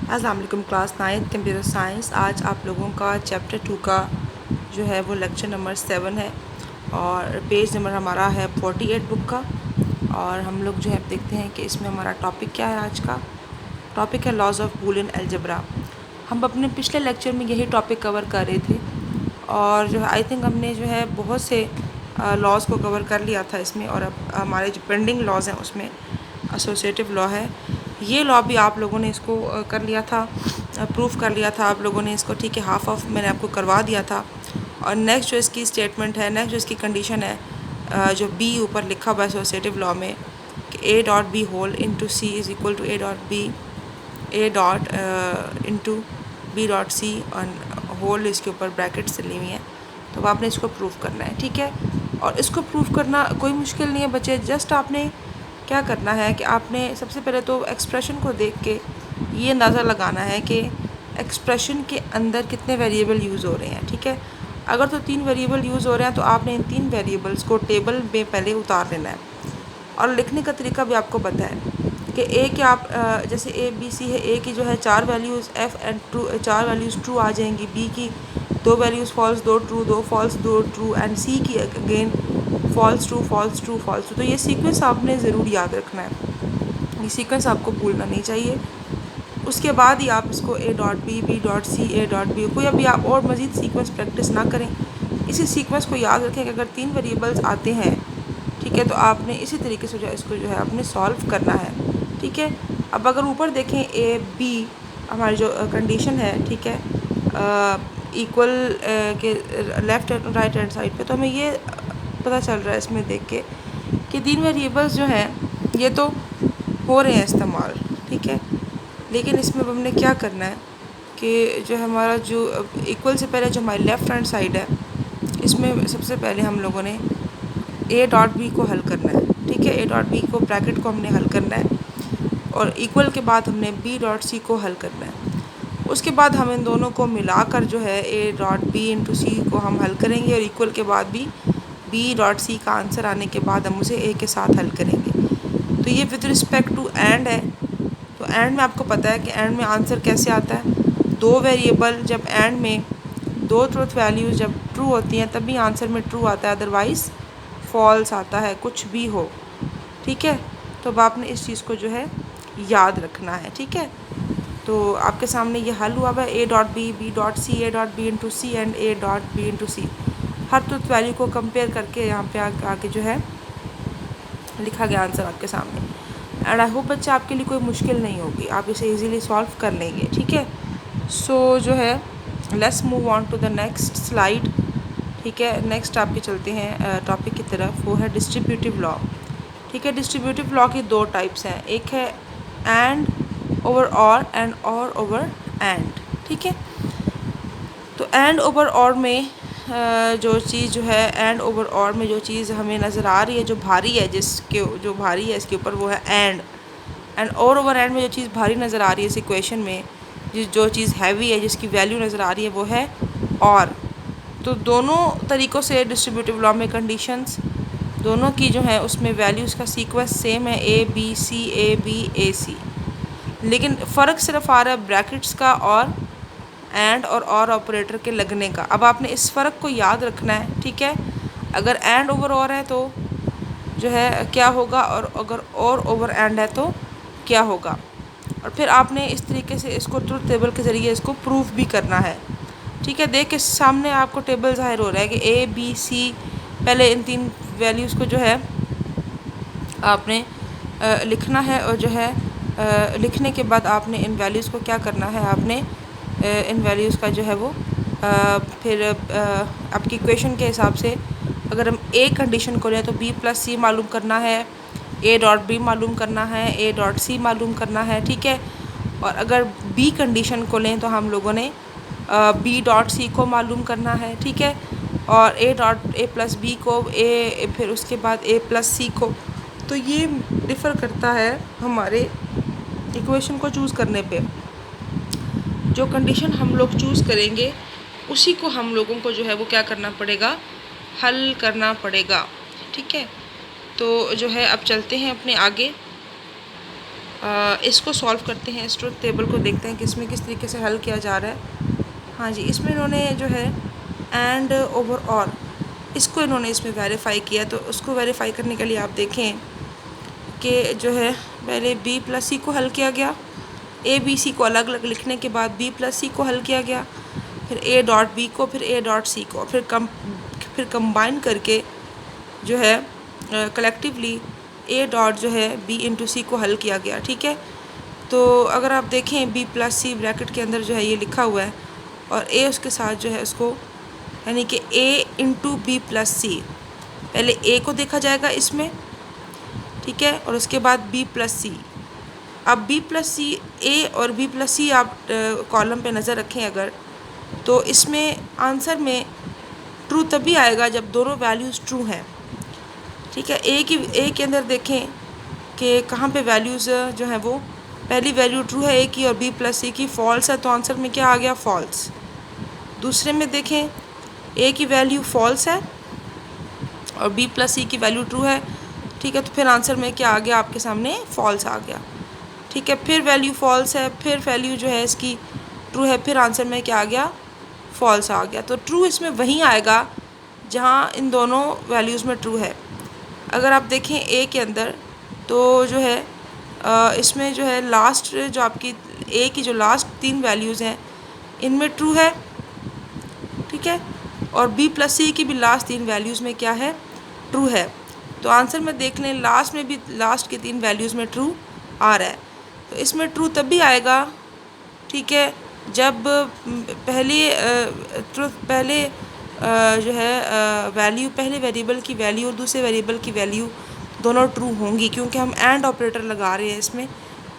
अस्सलाम वालेकुम class 9th computer science. आज आप लोगों का चैप्टर 2 का जो है वो लेक्चर नंबर 7 है और पेज नंबर हमारा है 48 बुक का। और हम लोग जो है देखते हैं कि इसमें हमारा टॉपिक क्या है। आज का टॉपिक है लॉज ऑफ बूलियन अलजेब्रा। हम अपने पिछले लेक्चर में यही टॉपिक कवर कर रहे थे और जो है आई थिंक हमने जो है बहुत से लॉज को कवर कर लिया था इसमें। और अब हमारे जो पेंडिंग लॉज हैं उसमें एसोसिएटिव लॉ है। ये लॉ भी आप लोगों ने इसको कर लिया था, प्रूफ कर लिया था आप लोगों ने इसको, ठीक है। हाफ ऑफ मैंने आपको करवा दिया था। और नेक्स्ट जो इसकी स्टेटमेंट है, नेक्स्ट जो इसकी कंडीशन है, जो बी ऊपर लिखा हुआ है एसोसिएटिव लॉ में कि A dot B whole into C is equal to A dot B, A dot into B dot C और होल इसके ऊपर ब्रैकेट से ली हुई है। तो अब आपने इसको प्रूफ करना है, ठीक है। और इसको प्रूफ करना कोई मुश्किल नहीं है बच्चे। जस्ट आपने क्या करना है कि आपने सबसे पहले तो एक्सप्रेशन को देख के ये अंदाज़ा लगाना है कि एक्सप्रेशन के अंदर कितने वेरिएबल यूज़ हो रहे हैं, ठीक है। अगर तो 3 वेरिएबल यूज़ हो रहे हैं तो आपने इन 3 वेरिएबल्स को टेबल में पहले उतार लेना है। और लिखने का तरीका भी आपको पता है कि ए के आप जैसे ए बी सी है, ए की जो है 4 values F and true, 4 values true आ जाएंगी। बी की 2 values false, 2 true, 2 false, 2 true and C की again false true, false true, false true. तो ये सीक्वेंस आपने ज़रूर याद रखना है, ये सीक्वेंस आपको भूलना नहीं चाहिए। उसके बाद ही आप इसको A dot B dot C, A dot B, कोई अभी आप और मज़ीद सीक्वेंस प्रैक्टिस ना करें। इसी सीक्वेंस को याद रखें कि अगर 3 वेरिएबल्स आते हैं, ठीक है, तो आपने इसी तरीके से जो है इसको जो है आपने सॉल्व करना है, ठीक है। अब अगर ऊपर देखें ए बी हमारी जो कंडीशन है, ठीक है, इक्वल के left and right hand side पे, तो हमें ये पता चल रहा है इसमें देख के कि 3 वेरिएबल्स जो हैं ये तो हो रहे हैं इस्तेमाल, ठीक है। लेकिन इसमें अब हमने क्या करना है कि जो हमारा जो इक्वल से पहले जो हमारी लेफ़्ट हैंड साइड है इसमें सबसे पहले हम लोगों ने ए डॉट बी को हल करना है, ठीक है। ए डॉट बी को ब्रैकेट को हमने हल करना है और इक्वल के बाद हमने बी डॉट सी को हल करना है। उसके बाद हम इन दोनों को मिलाकर जो है ए डॉट बी इंटू सी को हम हल करेंगे और इक्वल के बाद भी बी डॉट सी का आंसर आने के बाद हम उसे ए के साथ हल करेंगे। तो ये विद रिस्पेक्ट टू एंड है। तो एंड में आपको पता है कि एंड में आंसर कैसे आता है। 2 वेरिएबल जब एंड में 2 ट्रूथ वैल्यूज़ जब ट्रू होती हैं तभी आंसर में ट्रू आता है, अदरवाइज़ फॉल्स आता है, कुछ भी हो, ठीक है। तो अब आपने इस चीज़ को जो है याद रखना है, ठीक है। तो आपके सामने ये हल हुआ है A dot B dot C, A dot B into C and A dot B into C. हर ट्रूथ वैल्यू को कंपेयर करके यहाँ पे आके जो है लिखा गया आंसर आपके सामने। एंड आई होप बच्चे आपके लिए कोई मुश्किल नहीं होगी, आप इसे इजीली सॉल्व कर लेंगे, ठीक है। सो जो है let's move on to the next slide, ठीक है। नेक्स्ट आपके चलते हैं टॉपिक की तरफ, वो है डिस्ट्रीब्यूटिव लॉ, ठीक है। डिस्ट्रीब्यूटिव लॉ की 2 टाइप्स हैं, एक है एंड ओवर और एंड और ओवर एंड, ठीक है। तो एंड ओवर और में जो चीज़ जो है एंड ओवर और में जो चीज़ हमें नज़र आ रही है, जो भारी है, जिसके जो भारी है इसके ऊपर, वो है एंड और ओवर एंड में जो चीज़ भारी नज़र आ रही है इस इक्वेशन में, जो चीज़ हैवी है, जिसकी वैल्यू नज़र आ रही है, वो है और। तो दोनों तरीक़ों से डिस्ट्रीब्यूटिव लॉ में कंडीशंस दोनों की जो है उसमें वैल्यूज़ का सीक्वेंस सेम है, A B C, A B ए सी, लेकिन फ़र्क सिर्फ आ रहा है ब्रैकेट्स का और एंड और ऑपरेटर के लगने का। अब आपने इस फ़र्क को याद रखना है, ठीक है। अगर एंड ओवर और है तो जो है क्या होगा, और अगर और ओवर एंड है तो क्या होगा। और फिर आपने इस तरीके से इसको ट्रुथ टेबल के ज़रिए इसको प्रूफ भी करना है, ठीक है। देख के सामने आपको टेबल ज़ाहिर हो रहा है कि ए बी सी, पहले इन 3 वैल्यूज़ को जो है आपने लिखना है और जो है लिखने के बाद आपने इन वैल्यूज़ को क्या करना है, आपने इन वैल्यूज़ का जो है वो फिर आपकी इक्वेशन के हिसाब से अगर हम ए कंडीशन को लें तो बी प्लस सी मालूम करना है, ए डॉट बी मालूम करना है, ए डॉट सी मालूम करना है, ठीक है। और अगर बी कंडीशन को लें तो हम लोगों ने बी डॉट सी को मालूम करना है, ठीक है। और A dot A plus B को, ए फिर उसके बाद ए प्लस सी को। तो ये डिफ़र करता है हमारे इक्वेशन को चूज़ करने पे। जो कंडीशन हम लोग चूज़ करेंगे उसी को हम लोगों को जो है वो क्या करना पड़ेगा, हल करना पड़ेगा, ठीक है। तो जो है अब चलते हैं अपने आगे। इसको सॉल्व करते हैं, इस ट्रुथ टेबल को देखते हैं कि इसमें किस तरीके से हल किया जा रहा है। हाँ जी, इसमें इन्होंने जो है एंड ओवर और इसको इन्होंने इसमें वेरीफाई किया। तो उसको वेरीफाई करने के लिए आप देखें कि जो है पहले बी प्लस सी को हल किया गया, ए बी सी को अलग अलग लिखने के बाद बी प्लस सी को हल किया गया, फिर ए डॉट बी को, फिर ए डॉट सी को, फिर कंबाइन करके जो है कलेक्टिवली ए डॉट जो है बी इंटू सी को हल किया गया। ठीक है, तो अगर आप देखें बी प्लस सी ब्रैकेट के अंदर जो है ये लिखा हुआ है और ए उसके साथ जो है उसको, यानी कि ए इंटू बी प्लस सी, पहले ए को देखा जाएगा इसमें, ठीक है, और उसके बाद बी प्लस सी। अब बी प्लस सी, ए और बी प्लस सी आप कॉलम पे नज़र रखें अगर, तो इसमें आंसर में ट्रू तभी आएगा जब दोनों वैल्यूज़ ट्रू हैं। ठीक है, ए के अंदर देखें कि कहाँ पे वैल्यूज़ जो है वो, पहली वैल्यू ट्रू है ए की और बी प्लस सी की फॉल्स है, तो आंसर में क्या आ गया, फॉल्स। दूसरे में देखें ए की वैल्यू फॉल्स है और बी प्लस सी की वैल्यू ट्रू है। ठीक है, तो फिर आंसर में क्या आ गया आपके सामने, फॉल्स आ गया। ठीक है, फिर वैल्यू फॉल्स है, फिर वैल्यू जो है इसकी ट्रू है, फिर आंसर में क्या आ गया, फॉल्स आ गया। तो ट्रू इसमें वहीं आएगा जहाँ इन दोनों वैल्यूज़ में ट्रू है। अगर आप देखें ए के अंदर तो जो है इसमें जो है लास्ट जो आपकी ए की जो लास्ट 3 वैल्यूज़ हैं इनमें ट्रू है। ठीक है, और बी प्लस सी की भी लास्ट 3 वैल्यूज़ में क्या है, ट्रू है। तो आंसर में देख लें लास्ट में भी लास्ट की 3 वैल्यूज़ में ट्रू आ रहा है। तो इसमें ट्रू तब भी आएगा, ठीक है, जब पहले जो है वैल्यू, पहले वेरिएबल की वैल्यू और दूसरे वेरिएबल की वैल्यू दोनों ट्रू होंगी, क्योंकि हम एंड ऑपरेटर लगा रहे हैं इसमें।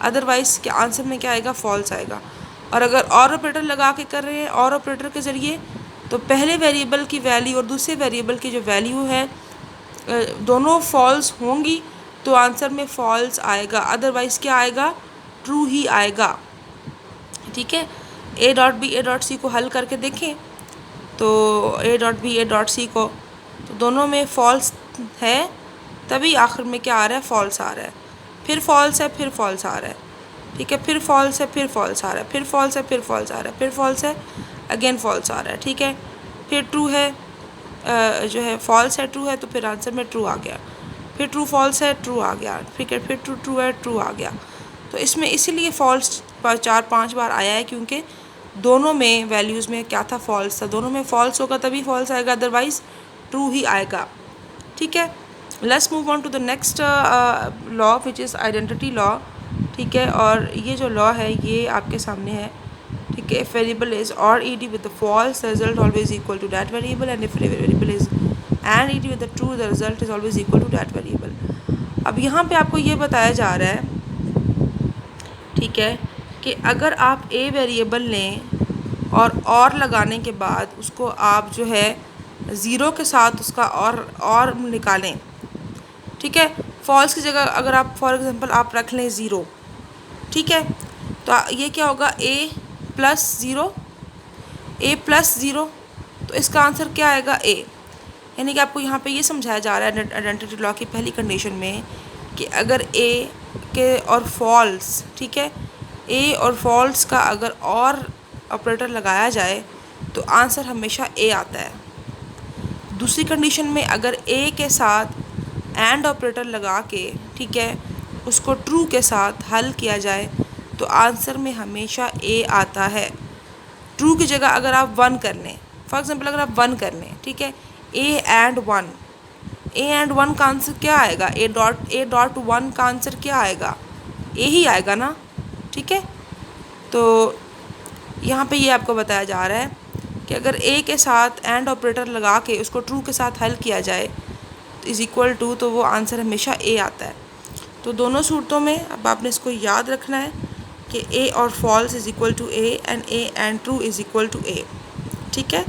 अदरवाइज़ क्या आंसर में क्या आएगा, फॉल्स आएगा। और अगर और ऑपरेटर लगा के कर रहे हैं, और ऑपरेटर के ज़रिए, तो पहले वेरिएबल की वैल्यू और दूसरे वेरिएबल की जो वैल्यू है दोनों फॉल्स होंगी, तो आंसर में फॉल्स आएगा। अदरवाइज़ क्या आएगा, ट्रू ही आएगा। ठीक है, A dot B A dot C को हल करके देखें तो A dot B A dot C को, तो दोनों में फॉल्स है, तभी आखिर में क्या आ रहा है, फॉल्स आ रहा है। फिर फॉल्स है, फिर फॉल्स आ रहा है। ठीक है, फिर फॉल्स है, फिर फॉल्स आ रहा है, फिर फॉल्स है, फिर फॉल्स आ रहा है, फिर फॉल्स है, अगेन फॉल्स आ रहा है। ठीक है, फिर ट्रू है, जो है फॉल्स है, ट्रू है, तो फिर आंसर में ट्रू आ गया। फिर ट्रू फॉल्स है, ट्रू आ गया। ठीक है, फिर ट्रू ट्रू है, ट्रू आ गया। तो इसमें इसीलिए फॉल्स 4-5 बार आया है, क्योंकि दोनों में वैल्यूज़ में क्या था, फॉल्स था। दोनों में फॉल्स होगा तभी फॉल्स आएगा, अदरवाइज़ ट्रू ही आएगा। ठीक है, let's move on to the next law which is identity law. ठीक है, और ये जो लॉ है ये आपके सामने है। ठीक है, इफ वेरिएबल इज और ed with the false, the result always equal to that variable, and if variable is and ed with the true, the result is always equal to that variable. अब यहाँ पे आपको ये बताया जा रहा है, ठीक है, कि अगर आप a वेरिएबल लें और लगाने के बाद उसको आप जो है ज़ीरो के साथ उसका और निकालें। ठीक है, फॉल्स की जगह अगर आप फॉर एग्जांपल आप रख लें ज़ीरो, ठीक है, तो ये क्या होगा, a प्लस ज़ीरो, तो इसका आंसर क्या आएगा, a। यानी कि आपको यहाँ पे ये समझाया जा रहा है आइडेंटिटी लॉ की पहली कंडीशन में कि अगर a के और फॉल्स, ठीक है, a और फॉल्स का अगर और ऑपरेटर लगाया जाए तो आंसर हमेशा a आता है। दूसरी कंडीशन में अगर a के साथ एंड ऑपरेटर लगा के, ठीक है, उसको ट्रू के साथ हल किया जाए तो आंसर में हमेशा a आता है। ट्रू की जगह अगर आप 1 कर लें, फॉर एग्जांपल अगर आप 1 कर लें, ठीक है, a एंड 1 का आंसर क्या आएगा, a डॉट 1 का आंसर क्या आएगा, a ही आएगा ना। ठीक है, तो यहाँ पे ये आपको बताया जा रहा है कि अगर a के साथ एंड ऑपरेटर लगा के उसको ट्रू के साथ हल किया जाए इज़ इक्वल टू, तो वो आंसर हमेशा a आता है। तो दोनों सूरतों में अब आपने इसको याद रखना है कि a और false is equal to a and a and true is equal to a। ठीक है,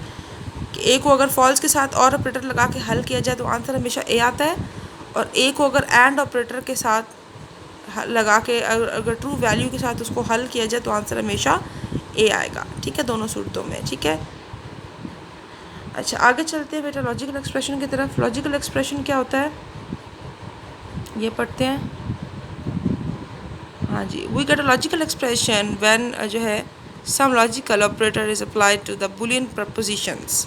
कि a को अगर फॉल्स के साथ और ऑपरेटर लगा के हल किया जाए तो आंसर हमेशा a आता है, और a को अगर एंड ऑपरेटर के साथ लगा के अगर ट्रू वैल्यू के साथ उसको हल किया जाए तो आंसर हमेशा a आएगा। ठीक है, दोनों सूरतों में। ठीक है, अच्छा आगे चलते हैं बेटा लॉजिकल एक्सप्रेशन की तरफ। लॉजिकल एक्सप्रेशन क्या होता है ये पढ़ते हैं। हाँ जी, we get a logical expression when जो है some logical operator is applied to the Boolean propositions.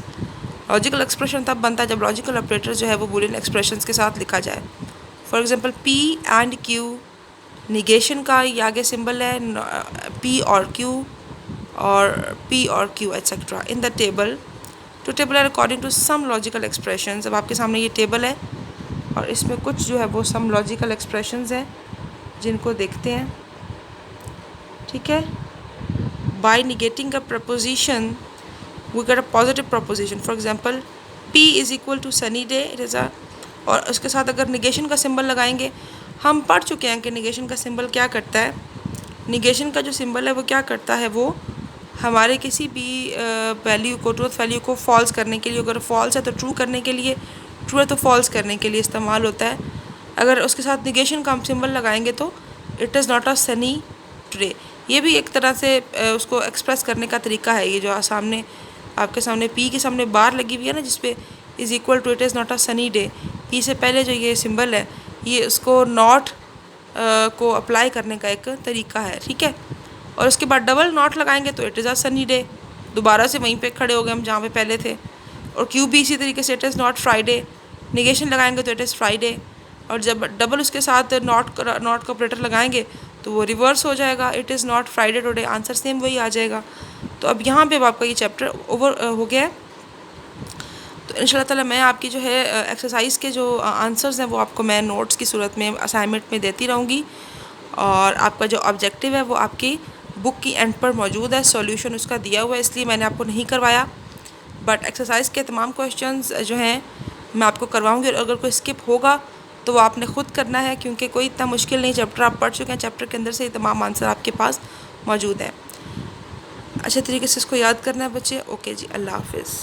Logical expression तब बनता है जब लॉजिकल ऑपरेटर जो है वो बुलियन एक्सप्रेशंस के साथ लिखा जाए। For example P and Q, negation का ये आगे सिंबल है पी और क्यू, और पी और Q etcetera in the table to table are according to some logical expressions. अब आपके सामने ये टेबल है और इसमें कुछ जो है वो सम लॉजिकल एक्सप्रेशंस हैं जिनको देखते हैं। ठीक है, by negating a proposition we get a positive proposition. For example P is equal to sunny day, it is a, और उसके साथ अगर निगेशन का सिंबल लगाएंगे, हम पढ़ चुके हैं कि निगेशन का सिंबल क्या करता है। निगेशन का जो सिंबल है वो क्या करता है, वो हमारे किसी भी वैल्यू को, ट्रूथ वैल्यू को फॉल्स करने के लिए, अगर फॉल्स है तो ट्रू करने के लिए, ट्रू है तो फॉल्स करने के लिए इस्तेमाल होता है। अगर उसके साथ निगेशन का हम सिंबल लगाएंगे तो it is not a Sunny today. ये भी एक तरह से उसको एक्सप्रेस करने का तरीका है। ये जो सामने आपके सामने पी के सामने बार लगी हुई है ना, जिसपे is equal to it is not a sunny day, P से पहले जो ये सिंबल है ये उसको नॉट को अप्लाई करने का एक तरीका है। ठीक है, और उसके बाद डबल नॉट लगाएंगे तो it is a sunny day, दोबारा से वहीं पे खड़े हो गए हम जहाँ पे पहले थे। और क्यू भी इसी तरीके से, it is not Friday, negation लगाएंगे तो इट इज़ फ्राइडे, और जब डबल उसके साथ नॉट का ऑपरेटर लगाएंगे तो वो रिवर्स हो जाएगा, it is not Friday today, answer same वही आ जाएगा। तो अब यहाँ पे आपका ये चैप्टर ओवर हो गया है। तो इंशाल्लाह ताला मैं आपकी जो है एक्सरसाइज के जो आंसर्स हैं वो आपको मैं नोट्स की सूरत में असाइनमेंट में देती रहूँगी, और आपका जो ऑब्जेक्टिव है वो आपकी बुक की एंड पर मौजूद है, सॉल्यूशन उसका दिया हुआ है, इसलिए मैंने आपको नहीं करवाया। बट एक्सरसाइज के तमाम क्वेश्चंस जो हैं मैं आपको करवाऊँगी, और अगर कोई स्किप होगा तो वो आपने ख़ुद करना है, क्योंकि कोई इतना मुश्किल नहीं, चैप्टर आप पढ़ चुके हैं, चैप्टर के अंदर से ये तमाम आंसर आपके पास मौजूद हैं। अच्छे तरीके से इसको याद करना है बच्चे। ओके जी, अल्लाह हाफिज़।